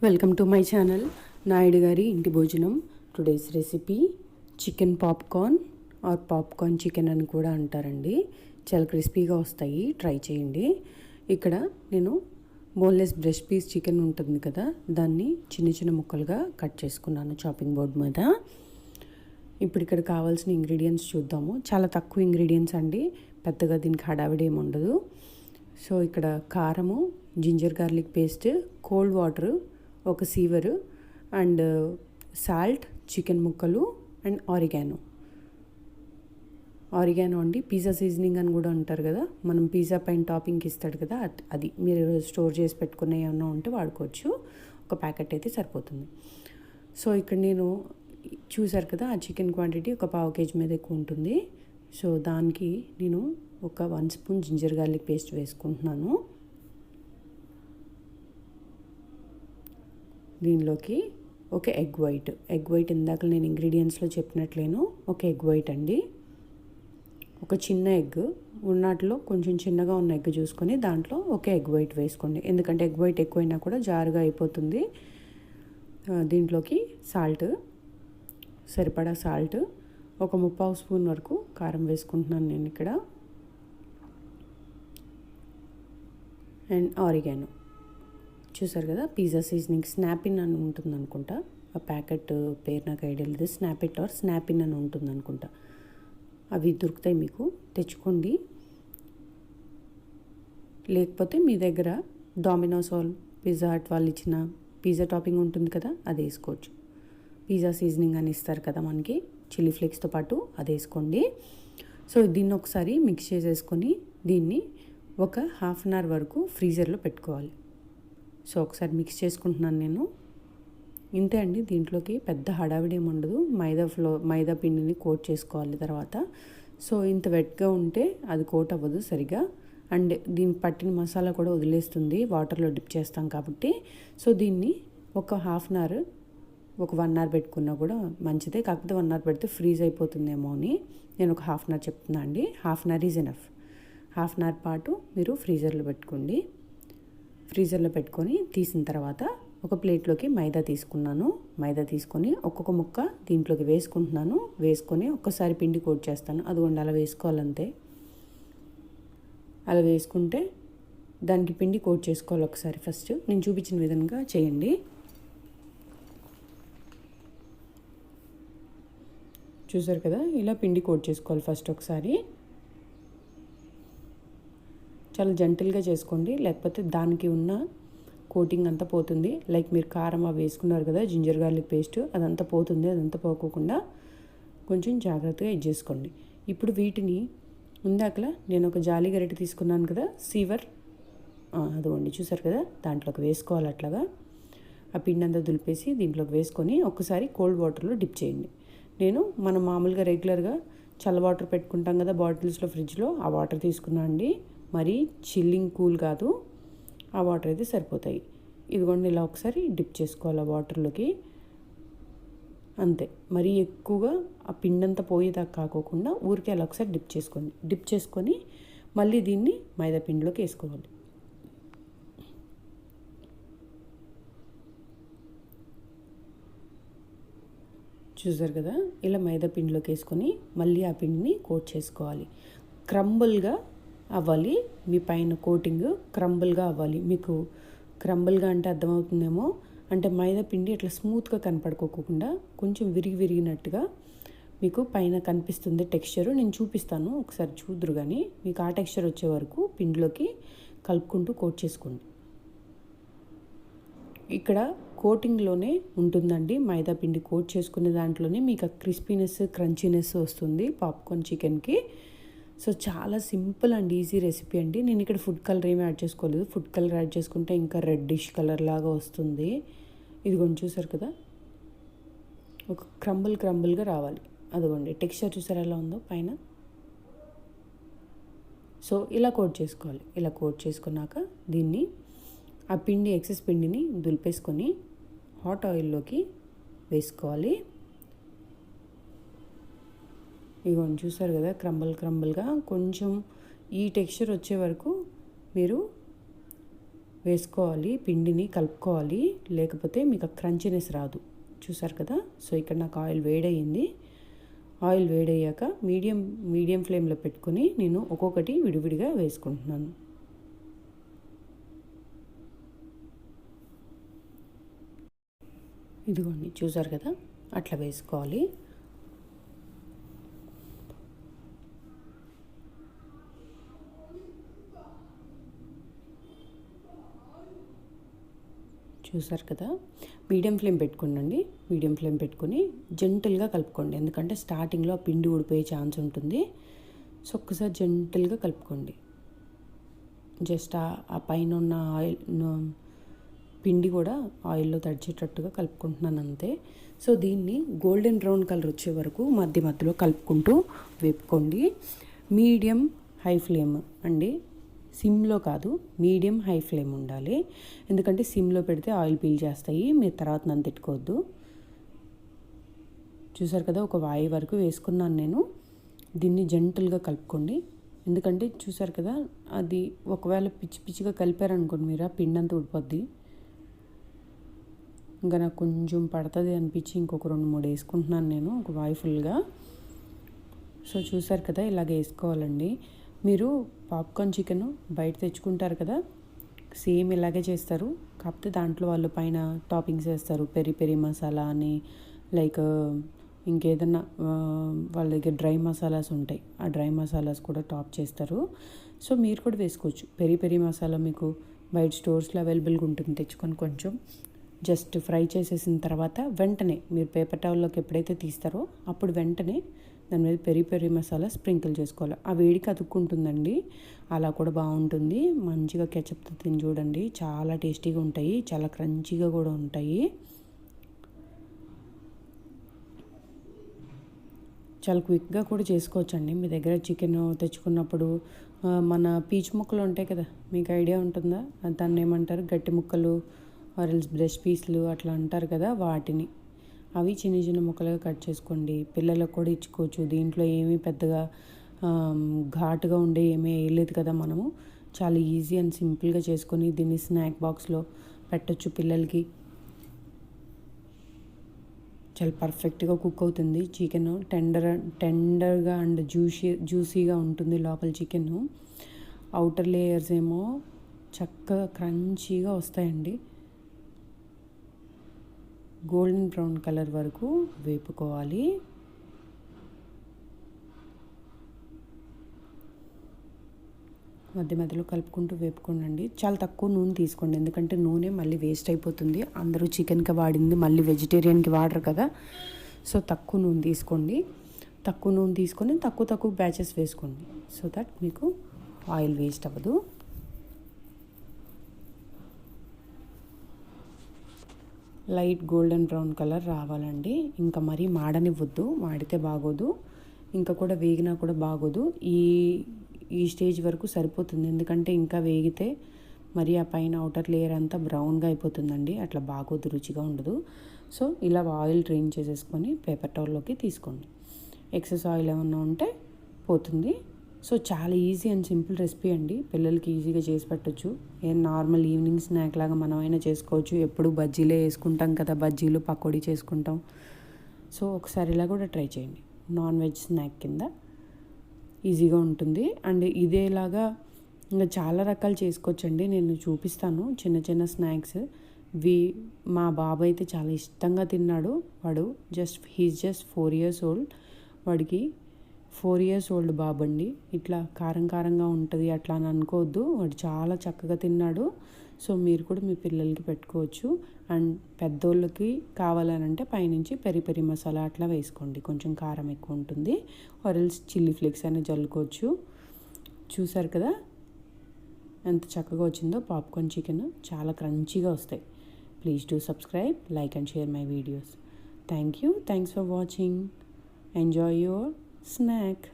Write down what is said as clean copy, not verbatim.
Welcome to my channel Naidu గారి ఇంటి భోజనం. Today's recipe chicken popcorn or popcorn chicken అని కూడా అంటారండి. చాలా క్రిస్పీగా వస్తాయి, ట్రై చేయండి. ఇక్కడ నేను బోన్లెస్ బ్రెస్ట్ పీస్ చికెన్ ఉంటుంది కదా, దాన్ని చిన్న చిన్న ముక్కలుగా కట్ చేసుకున్నాను చాపింగ్ బోర్డ్ మీద. ఇప్పుడు ఇక్కడ కావాల్సిన ఇంగ్రీడియంట్స్ చూద్దాము. చాలా తక్కువ ఇంగ్రీడియంట్స్ అండి, పెద్దగా దీనికి హడావిడి ఏమి ఉండదు. సో ఇక్కడ కారము, ginger garlic paste, cold water, ఒక సీవరు అండ్ సాల్ట్, చికెన్ ముక్కలు అండ్ ఆరిగానో అండి. పిజ్జా సీజనింగ్ అని కూడా అంటారు కదా, మనం పిజ్జా పైన టాపింగ్కి ఇస్తాడు కదా, అది మీరు స్టోర్ చేసి పెట్టుకునే ఏమన్నా ఉంటే వాడుకోవచ్చు. ఒక ప్యాకెట్ అయితే సరిపోతుంది. సో ఇక్కడ నేను చూసారు కదా, ఆ చికెన్ క్వాంటిటీ ఒక 1/2 kg మీద ఎక్కువ ఉంటుంది. సో దానికి నేను ఒక 1 స్పూన్ జింజర్ గార్లిక్ పేస్ట్ వేసుకుంటున్నాను. దీనిలోకి ఒక ఎగ్ వైట్ ఇందాక నేను ఇంగ్రీడియంట్స్లో చెప్పినట్లేను, ఒక ఎగ్ వైట్ అండి. ఒక చిన్న ఎగ్ ఉన్నట్లో కొంచెం చిన్నగా ఉన్న ఎగ్ చూసుకొని దాంట్లో ఒక ఎగ్ వైట్ వేసుకోండి, ఎందుకంటే ఎగ్ వైట్ ఎక్కువైనా కూడా జారుగా అయిపోతుంది. దీంట్లోకి సాల్ట్, సరిపడా సాల్ట్, ఒక 3/4 స్పూన్ వరకు కారం వేసుకుంటున్నాను నేను ఇక్కడ. అండ్ ఆరిగానో చూసారు కదా, పిజ్జా సీజనింగ్ స్నాపిన్ అని ఉంటుంది అనుకుంటా, ఆ ప్యాకెట్ పేరు నాకు ఐడియా లేదు. స్నాపిట్ ఆర్ స్నాపిన్ అని ఉంటుంది అనుకుంటా, అవి దొరుకుతాయి, మీకు తెచ్చుకోండి. లేకపోతే మీ దగ్గర డామినోస్ ఆర్ పిజ్జా హట్ వాళ్ళు ఇచ్చిన పిజ్జా టాపింగ్ ఉంటుంది కదా, అది వేసుకోవచ్చు. పిజ్జా సీజనింగ్ అని ఇస్తారు కదా మనకి, చిల్లీ ఫ్లేక్స్తో పాటు అది వేసుకోండి. సో దీన్ని ఒకసారి మిక్స్ చేసేసుకొని దీన్ని ఒక 1/2 hour వరకు ఫ్రీజర్లో పెట్టుకోవాలి. సో ఒకసారి మిక్స్ చేసుకుంటున్నాను నేను. ఇంతే అండి, దీంట్లోకి పెద్ద హడావిడి ఏమి ఉండదు. మైదా పిండిని కోట్ చేసుకోవాలి తర్వాత. సో ఇంత వెట్గా ఉంటే అది కోట్ అవ్వదు సరిగా, అండ్ దీనికి పట్టిన మసాలా కూడా వదిలేస్తుంది వాటర్లో డిప్ చేస్తాం కాబట్టి. సో దీన్ని ఒక 1/2 hour, ఒక 1 hour పెట్టుకున్నా కూడా మంచిదే. కాకపోతే 1 hour పెడితే ఫ్రీజ్ అయిపోతుందేమో అని నేను ఒక 1/2 hour చెప్తున్నా అండి. 1/2 hour ఈజ్ ఎనఫ్. 1/2 hour పాటు మీరు ఫ్రీజర్లో పెట్టుకోండి. ఫ్రీజర్లో పెట్టుకొని తీసిన తర్వాత ఒక ప్లేట్లోకి మైదా తీసుకొని ఒక్కొక్క ముక్క దీంట్లోకి వేసుకుంటున్నాను. వేసుకొని ఒక్కసారి పిండి కోట్ చేస్తాను. అదిగోండి అలా వేసుకోవాలంతే. అలా వేసుకుంటే దానికి పిండి కోట్ చేసుకోవాలి ఒకసారి. ఫస్ట్ నేను చూపించిన విధంగా చేయండి. చూసారు కదా, ఇలా పిండి కోట్ చేసుకోవాలి ఫస్ట్ ఒకసారి. చాలా జెంటిల్గా చేసుకోండి, లేకపోతే దానికి ఉన్న కోటింగ్ అంతా పోతుంది. లైక్ మీరు కారం అవి వేసుకున్నారు కదా, జింజర్ గార్లిక్ పేస్ట్, అదంతా పోతుంది. అదంతా పోకోకుండా కొంచెం జాగ్రత్తగా ఇది చేసుకోండి. ఇప్పుడు వీటిని ఇందాకలా నేను ఒక జాలి గరిటె తీసుకున్నాను కదా, సీవర్, అదిగోండి చూసారు కదా, దాంట్లోకి వేసుకోవాలి. అట్లాగా ఆ పిండి అంతా దులిపేసి దీంట్లోకి వేసుకొని ఒక్కసారి కోల్డ్ వాటర్లో డిప్ చేయండి. నేను మనం మామూలుగా రెగ్యులర్గా చల్ల వాటర్ పెట్టుకుంటాం కదా బాటిల్స్లో, ఫ్రిడ్జ్లో, ఆ వాటర్ తీసుకున్నాను అండి. మరీ చిల్లింగ్ కూల్ కాదు, ఆ వాటర్ అయితే సరిపోతాయి. ఇదిగోండి ఇలా ఒకసారి డిప్ చేసుకోవాలి ఆ వాటర్లోకి, అంతే. మరీ ఎక్కువగా ఆ పిండంతా పోయేదాకా కాకోకుండా ఊరికే అలా ఒకసారి డిప్ చేసుకొని మళ్ళీ దీన్ని మైదా పిండిలోకి వేసుకోవాలి. చూసారు కదా, ఇలా మైదా పిండిలోకి వేసుకొని మళ్ళీ ఆ పిండిని కోట్ చేసుకోవాలి. క్రంబుల్గా అవ్వాలి, మీ పైన కోటింగ్ క్రంబుల్గా అవ్వాలి. మీకు క్రంబుల్గా అంటే అర్థమవుతుందేమో, అంటే మైదా పిండి ఇట్లా స్మూత్గా కనపడుకోకుండా కొంచెం విరిగినట్టుగా మీకు పైన కనిపిస్తుంది టెక్స్చరు. నేను చూపిస్తాను, ఒకసారి చూద్దురు కానీ. మీకు ఆ టెక్స్చర్ వచ్చే వరకు పిండిలోకి కలుపుకుంటూ కోట్ చేసుకోండి. ఇక్కడ కోటింగ్లోనే ఉంటుందండి, మైదా పిండి కోట్ చేసుకునే దాంట్లోనే మీకు ఆ క్రిస్పీనెస్, క్రంచీనెస్ వస్తుంది పాప్కార్న్ చికెన్కి. సో చాలా సింపుల్ అండ్ ఈజీ రెసిపీ అండి. నేను ఇక్కడ ఫుడ్ కలర్ ఏమీ యాడ్ చేసుకోలేదు. ఫుడ్ కలర్ యాడ్ చేసుకుంటే ఇంకా రెడ్డిష్ కలర్ లాగా వస్తుంది. ఇదిగోండి చూసారు కదా, ఒక క్రంబుల్గా రావాలి. అదిగోండి టెక్స్చర్ చూసారు ఎలా ఉందో పైన. సో ఇలా కోట్ చేసుకోవాలి. ఇలా కోట్ చేసుకున్నాక దీన్ని ఆ పిండి, ఎక్సెస్ పిండిని దులిపేసుకొని హాట్ ఆయిల్లోకి వేసుకోవాలి. ఇవన్నీ చూసారు కదా, క్రంబుల్గా కొంచెం ఈ టెక్స్చర్ వచ్చే వరకు మీరు వేసుకోవాలి, పిండిని కలుపుకోవాలి, లేకపోతే మీకు క్రంచినెస్ రాదు. చూసారు కదా. సో ఇక్కడ నాకు ఆయిల్ వేడయింది. ఆయిల్ వేడయ్యాక మీడియం ఫ్లేమ్లో పెట్టుకొని నేను ఒక్కొక్కటి విడివిడిగా వేసుకుంటున్నాను. ఇదిగోండి, చూసారు కదా, అట్లా వేసుకోవాలి. చూసారు కదా. మీడియం ఫ్లేమ్ పెట్టుకోండి. మీడియం ఫ్లేమ్ పెట్టుకొని జెంటల్గా కలుపుకోండి, ఎందుకంటే స్టార్టింగ్లో ఆ పిండి ఊడిపోయే ఛాన్స్ ఉంటుంది. సో ఒక్కసారి జెంటల్గా కలుపుకోండి. జస్ట్ ఆ పైన ఉన్న ఆయిల్ పిండి కూడా ఆయిల్లో తడిచేటట్టుగా కలుపుకుంటున్నాను అంతే. సో దీన్ని గోల్డెన్ బ్రౌన్ కలర్ వచ్చే వరకు మధ్య మధ్యలో కలుపుకుంటూ వేపుకోండి. మీడియం హై ఫ్లేమ్ అండి, సిమ్లో కాదు, మీడియం హై ఫ్లేమ్ ఉండాలి. ఎందుకంటే సిమ్లో పెడితే ఆయిల్ పీల్ చేస్తాయి, మీరు తర్వాత నన్ను తిట్టుకోవద్దు. చూసారు కదా, ఒక వాయి వరకు వేసుకున్నాను నేను. దీన్ని జెంటల్గా కలుపుకోండి. ఎందుకంటే చూసారు కదా, అది ఒకవేళ పిచ్చి పిచ్చిగా కలిపారనుకోండి మీరు, ఆ పిండి అంతా ఊడిపోద్ది. ఇంకా నాకు కొంచెం పడుతుంది అనిపించి ఇంకొక 2-3 వేసుకుంటున్నాను నేను, ఒక వాయి ఫుల్గా. సో చూసారు కదా, ఇలాగ వేసుకోవాలండి. మీరు పాప్కార్న్ చికెన్ బయట తెచ్చుకుంటారు కదా, సేమ్ ఇలాగే చేస్తారు. కాకపోతే దాంట్లో వాళ్ళు పైన టాపింగ్స్ వేస్తారు, పెరి పెరి మసాలా అని, లైక్ ఇంకేదన్నా వాళ్ళ దగ్గర డ్రై మసాలాస్ ఉంటాయి, ఆ డ్రై మసాలాస్ కూడా టాప్ చేస్తారు. సో మీరు కూడా వేసుకోవచ్చు. పెరి పెరి మసాలా మీకు బయట స్టోర్స్లో అవైలబుల్గా ఉంటుంది, తెచ్చుకొని కొంచెం జస్ట్ ఫ్రై చేసేసిన తర్వాత వెంటనే మీరు పేపర్ టవల్లోకి ఎప్పుడైతే తీస్తారో అప్పుడు వెంటనే దాని మీద పెరి పెరి మసాలా స్ప్రింకిల్ చేసుకోవాలి. ఆ వేడికి అతుక్కుంటుందండి, అలా కూడా బాగుంటుంది. మంచిగా కెచప్తో తిని చూడండి, చాలా టేస్టీగా ఉంటాయి, చాలా క్రంచీగా కూడా ఉంటాయి. చాలా క్విక్గా కూడా చేసుకోవచ్చండి. మీ దగ్గర చికెన్ తెచ్చుకున్నప్పుడు మన పీచు ముక్కలు ఉంటాయి కదా, మీకు ఐడియా ఉంటుందా, దాన్ని ఏమంటారు, గట్టి ముక్కలు ఆరెల్స్ బ్రెస్ట్ పీస్లు అట్లా అంటారు కదా, వాటిని అవి చిన్న చిన్న ముక్కలుగా కట్ చేసుకోండి. పిల్లలకు కూడా ఇచ్చుకోవచ్చు. దీంట్లో ఏమీ పెద్దగా ఘాటుగా ఉండే ఏమీ వేయలేదు కదా మనము. చాలా ఈజీ అండ్ సింపుల్గా చేసుకొని దీన్ని స్నాక్ బాక్స్లో పెట్టచ్చు పిల్లలకి. చాలా పర్ఫెక్ట్గా కుక్ అవుతుంది చికెన్, టెండర్గా అండ్ జ్యూసీగా ఉంటుంది లోపల చికెన్. అవుటర్ లేయర్స్ ఏమో చక్కగా క్రంచీగా వస్తాయండి. గోల్డెన్ బ్రౌన్ కలర్ వరకు వేపుకోవాలి. మధ్య మధ్యలో కలుపుకుంటూ వేపుకోండి. చాలా తక్కువ నూనె తీసుకోండి, ఎందుకంటే నూనె మళ్ళీ వేస్ట్ అయిపోతుంది. అందరూ చికెన్కి వాడింది మళ్ళీ వెజిటేరియన్కి వాడరు కదా. సో తక్కువ నూనె తీసుకోండి. తక్కువ నూనె తీసుకొని తక్కువ బ్యాచెస్ వేసుకోండి, సో దట్ మీకు ఆయిల్ వేస్ట్ అవ్వదు. లైట్ గోల్డెన్ బ్రౌన్ కలర్ రావాలండి. ఇంకా మరీ మాడనివ్వద్దు, మాడితే బాగోదు, ఇంకా కూడా వేగినా కూడా బాగోదు. ఈ స్టేజ్ వరకు సరిపోతుంది, ఎందుకంటే ఇంకా వేగితే మరి ఆ పైన అవుటర్ లేయర్ అంతా బ్రౌన్గా అయిపోతుందండి, అట్లా బాగోదు, రుచిగా ఉండదు. సో ఇలా ఆయిల్ డ్రైన్ చేసేసుకొని పేపర్ టవల్లోకి తీసుకోండి. ఎక్సెస్ ఆయిల్ ఏమన్నా ఉంటే పోతుంది. సో చాలా ఈజీ అండ్ సింపుల్ రెసిపీ అండి, పిల్లలకి ఈజీగా చేసి పెట్టచ్చు. నార్మల్ ఈవినింగ్ స్నాక్ లాగా మనమైనా చేసుకోవచ్చు. ఎప్పుడు బజ్జీలే వేసుకుంటాం కదా, బజ్జీలు పకోడీ చేసుకుంటాం. సో ఒకసారి ఇలా కూడా ట్రై చేయండి, నాన్ వెజ్ స్నాక్ కింద ఈజీగా ఉంటుంది. అండ్ ఇదేలాగా ఇంకా చాలా రకాలు చేసుకోవచ్చండి, నేను చూపిస్తాను చిన్న చిన్న స్నాక్స్. మా బాబు అయితే చాలా ఇష్టంగా తిన్నాడు. వాడు హీజ్ జస్ట్ 4 years old. వాడికి 4 years old బాబు అండి. ఇట్లా కారంగా ఉంటుంది అట్లా అని అనుకోవద్దు, వాడు చాలా చక్కగా తిన్నాడు. సో మీరు కూడా మీ పిల్లలకి పెట్టుకోవచ్చు. అండ్ పెద్దోళ్ళకి కావాలనంటే పైనుంచి పెరి పెరి మసాలా అట్లా వేసుకోండి, కొంచెం కారం ఎక్కువ ఉంటుంది. ఆరెల్స్ చిల్లీ ఫ్లేక్స్ అయినా జల్లుకోవచ్చు. చూసారు కదా ఎంత చక్కగా వచ్చిందో పాప్కార్న్ చికెన్, చాలా క్రంచీగా వస్తాయి. Please do subscribe, like and share my videos. Thanks for watching. Enjoy your snack.